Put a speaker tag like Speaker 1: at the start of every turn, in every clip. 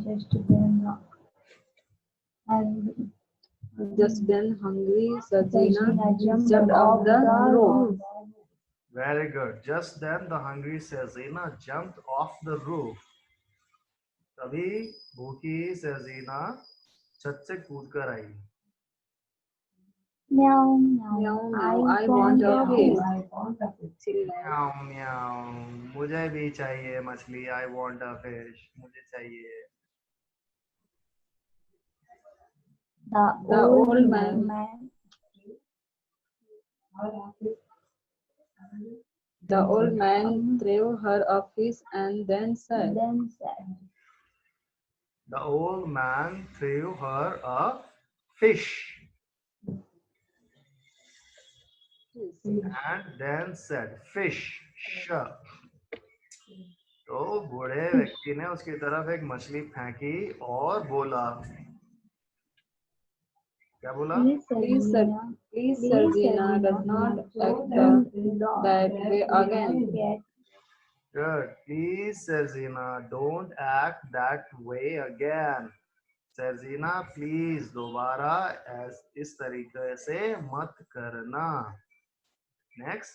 Speaker 1: Just then, and
Speaker 2: Just then, hungry Sajina
Speaker 1: Sajina
Speaker 2: jumped
Speaker 1: jumped
Speaker 2: off
Speaker 1: off
Speaker 2: the
Speaker 1: the
Speaker 2: roof.
Speaker 1: roof.
Speaker 3: Very good. Just then the hungry Sazina jumped off the roof. तभी भूखी सजीना छत से कूद कर आई.
Speaker 1: Meow, meow,
Speaker 2: Meow, meow, I want a fish. चिल्लाए.
Speaker 3: म्याऊ म्याऊ, मुझे भी चाहिए मछली. I want a fish. मुझे चाहिए.
Speaker 1: The old man
Speaker 2: The old man threw her a fish and then said,
Speaker 1: then said,
Speaker 3: The old man threw her a fish and then said, fish. तो बूढ़े व्यक्ति ने उसकी तरफ एक मछली फेंकी और बोला. क्या बोला?
Speaker 1: Please,
Speaker 2: Please, Sajina, does not act that way again.
Speaker 3: Good. Please, Serzina, don't act that way again. Serzina, please दोबारा इस तरीके से मत करना. Next.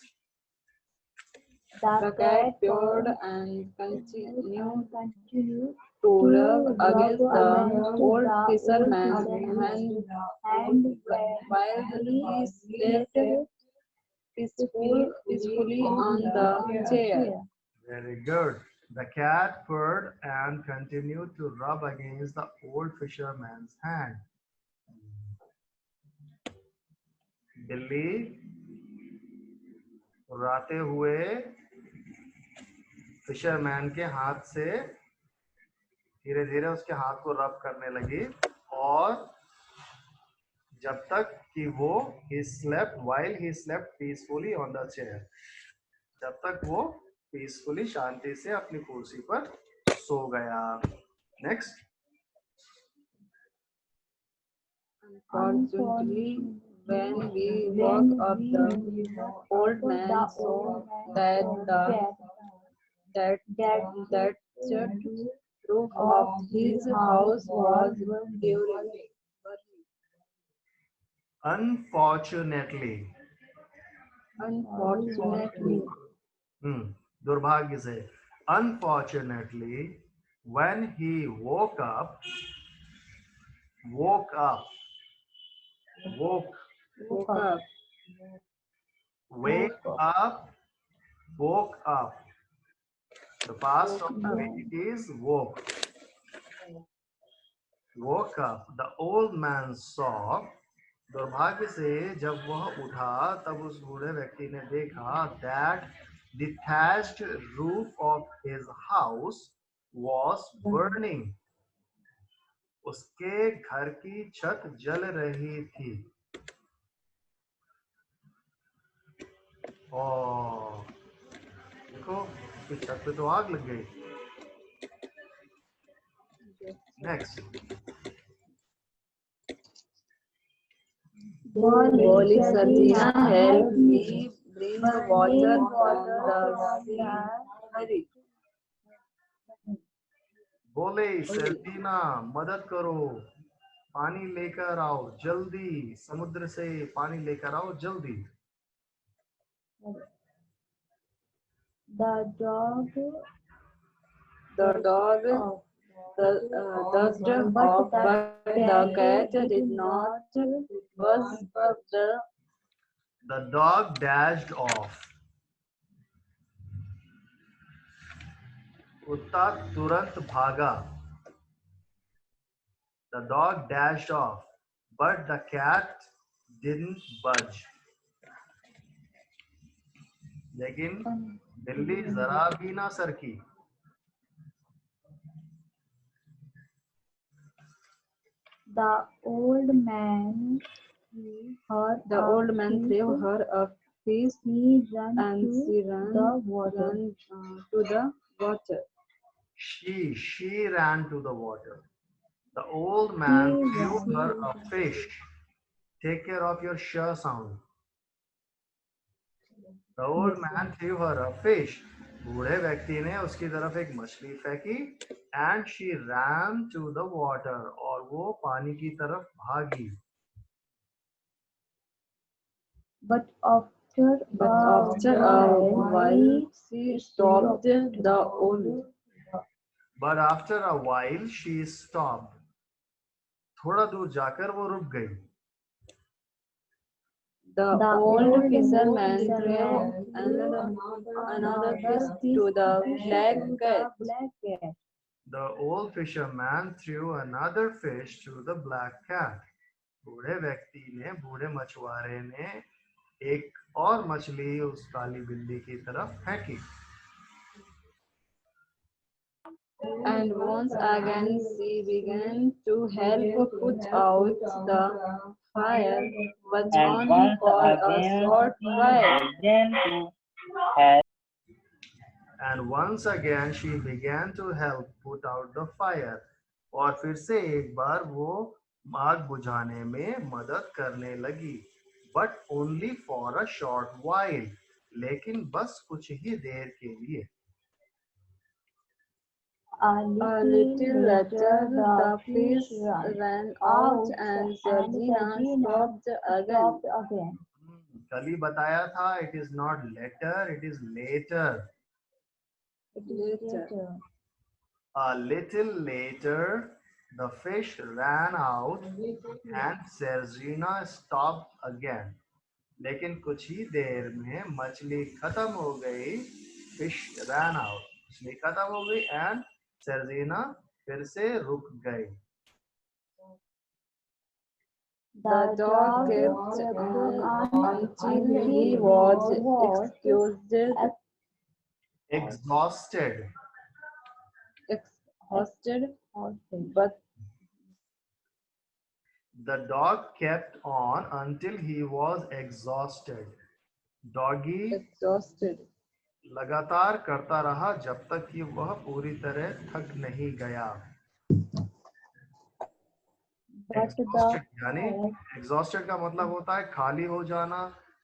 Speaker 2: The cat purred and continued to rub against the old fisherman's hand while he slept peacefully on the chair.
Speaker 3: Very good. The cat purred and continued to rub against the old fisherman's hand. बिल्ली उड़ाते हुए fisherman के हाथ से धीरे धीरे उसके हाथ को रब करने लगी और जब तक कि वो while he slept peacefully on the chair, जब तक वो पीसफुली शांति से अपनी कुर्सी पर सो गया. Next.
Speaker 2: Unfortunately, when we woke up, the old man saw that that roof of his house was burning.
Speaker 3: Unfortunately.
Speaker 2: Unfortunately,
Speaker 3: दुर्भाग्य से. Unfortunately, when he woke up,
Speaker 2: woke up.
Speaker 3: The past of wake is woke. Woke up. The old man saw. दुर्भाग्य से जब वह उठा तब उस बूढ़े व्यक्ति ने देखा that the thatched roof of his house was burning. उसके घर की छत जल रही थी. और देखो उसकी छत पे तो आग लग गई. Next.
Speaker 2: Holy Sajina, help me bring water from the sea. Hurry.
Speaker 3: बोले सरदीना मदद करो, पानी लेकर आओ जल्दी, समुद्र से पानी लेकर आओ जल्दी.
Speaker 1: the dog
Speaker 2: Dust off, but the cat did not buzz up.
Speaker 3: The dog dashed off. कुत्ता तुरंत भागा. The dog dashed off, but the cat didn't budge. लेकिन बिल्ली जरा भी ना सरकी.
Speaker 1: The old man
Speaker 2: threw her a fish and she ran
Speaker 1: to the water.
Speaker 2: To the water.
Speaker 3: She ran to the water. The old man threw her a fish. Take care of your sh sound. The old man threw her a fish बूढ़े व्यक्ति ने उसकी तरफ एक मछली फेंकी and she ran to the water, और वो पानी की तरफ भागी.
Speaker 1: But after
Speaker 2: a while, she stopped the old.
Speaker 3: But after a while she stopped. थोड़ा दूर जाकर वो रुक गई.
Speaker 2: The old fisherman threw another fish to the black cat.
Speaker 3: The old fisherman threw another fish to the black cat. बूढ़े व्यक्ति ने, बूढ़े मछुआरे ने एक और मछली उस काली बिल्ली की तरफ फेंकी.
Speaker 2: And once again she began to help put out the fire, but
Speaker 4: And
Speaker 2: only
Speaker 4: once
Speaker 2: for a
Speaker 4: again
Speaker 2: short
Speaker 4: she
Speaker 2: while.
Speaker 4: began to help.
Speaker 3: And once again she began to help put out the fire. और फिर से एक बार वो आग बुझाने में मदद करने लगी. But only for a short while. लेकिन बस कुछ ही देर के लिए.
Speaker 1: A
Speaker 2: A little later, the fish
Speaker 1: ran
Speaker 2: ran out and Georgina stopped again.
Speaker 1: again.
Speaker 3: कल ही बताया था, it is not later, it is later.
Speaker 1: It is later.
Speaker 3: A little later, the fish ran out and Sergina stopped again. लेकिन कुछ ही देर में मछली खत्म हो गई. Fish ran out. मछली खत्म हो गई and Sergina फिर से रुक गई.
Speaker 2: The dog kept on until he was
Speaker 3: Exhausted.
Speaker 2: exhausted, but
Speaker 3: The dog kept on until he was exhausted. Doggy
Speaker 2: exhausted.
Speaker 3: लगातार करता रहा जब तक कि वह पूरी तरह थक नहीं गया. Exhausted यानी exhausted का मतलब होता है खाली हो जाना,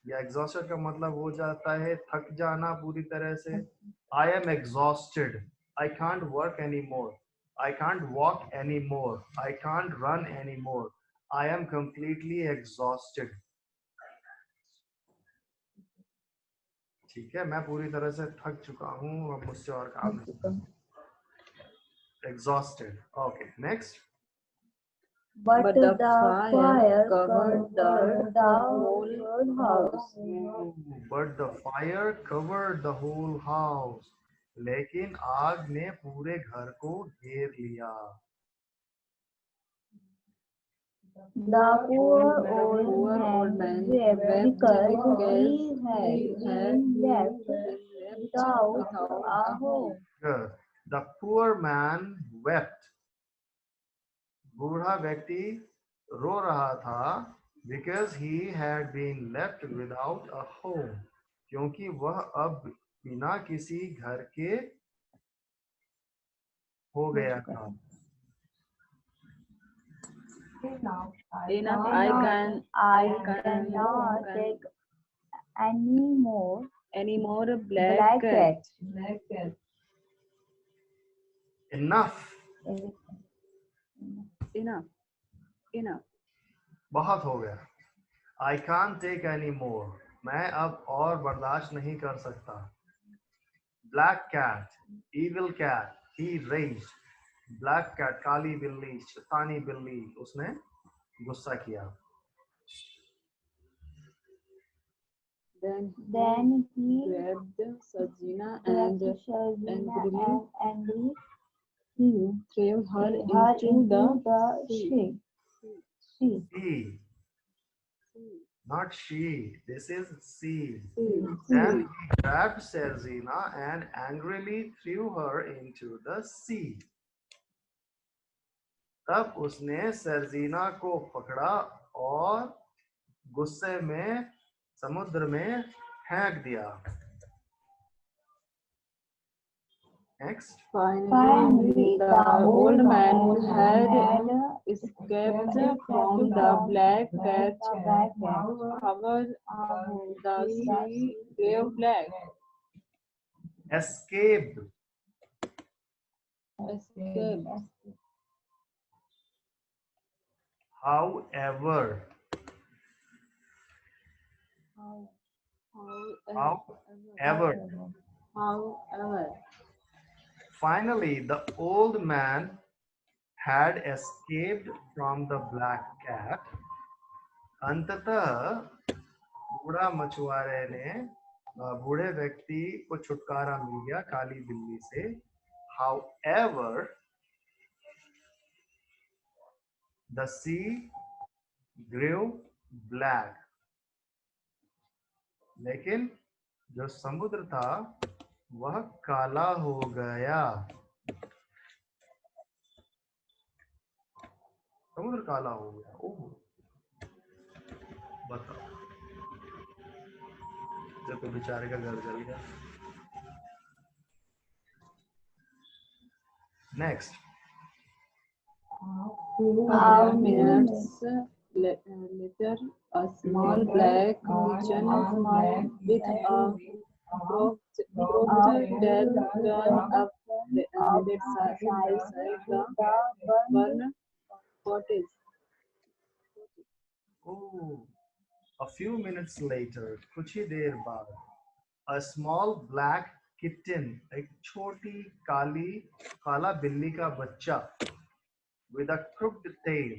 Speaker 3: या exhausted का मतलब हो जाता है थक जाना पूरी तरह से. I am exhausted. I can't work anymore. I can't walk anymore. I can't run anymore. I am completely exhausted. ठीक है, मैं पूरी तरह से थक चुका हूँ, अब मुझसे और काम नहीं. Exhausted. Okay, next.
Speaker 1: But the fire
Speaker 2: covered the whole house.
Speaker 3: But the fire covered the whole house. लेकिन आग ने पूरे घर को घेर लिया.
Speaker 1: The poor old man wept because he had been left without a home.
Speaker 3: The poor man wept. बूढ़ा व्यक्ति रो रहा था because he had been left without a home. क्योंकि वह अब बिना किसी घर के हो गया था.
Speaker 2: Enough,
Speaker 1: I cannot take any more
Speaker 2: black cat.
Speaker 3: Enough.
Speaker 2: Enough.
Speaker 3: बहुत हो गया. I can't take any more. मैं अब और बर्दाश्त नहीं कर सकता. Black cat, evil cat, he raged. Black cat, काली बिल्ली, शैतानी बिल्ली, उसने गुस्सा किया.
Speaker 1: Then he
Speaker 2: grabbed Georgina
Speaker 1: and angrily
Speaker 2: threw her into the sea.
Speaker 3: He, not she. This is she. Then he grabbed Sergina and angrily threw her into the sea. तब उसने सर्जीना को पकड़ा और गुस्से में समुद्र में फेंक दिया. Next.
Speaker 2: Finally, the old man had escaped from the black cat. However, the sea grew black.
Speaker 3: escaped,
Speaker 2: escape,
Speaker 3: however, however.
Speaker 2: however,
Speaker 3: Finally, the old man had escaped from the black cat. अंततः बूढ़ा मछुआरे ने बूढ़े व्यक्ति को छुटकारा मिल गया काली बिल्ली से. However, the sea grew black. लेकिन जो समुद्र था वह काला हो गया. समुद्र काला हो गया. ओह, बताओ, जब तो बेचारे का घर जल गया. Next.
Speaker 2: few minutes later, a small black pigeon with a crooked tail turned up beside the burn cottage.
Speaker 3: Oh, a few minutes later, कुछ ही देर बाद, a small black kitten, एक छोटी काला बिल्ली का बच्चा, with a crooked tail,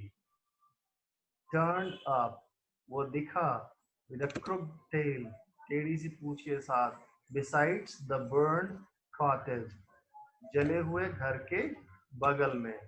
Speaker 3: turned up, वो दिखा, with a crooked tail, टेढ़ी सी पूंछ के साथ, besides the burned cottage, जले हुए घर के बगल में.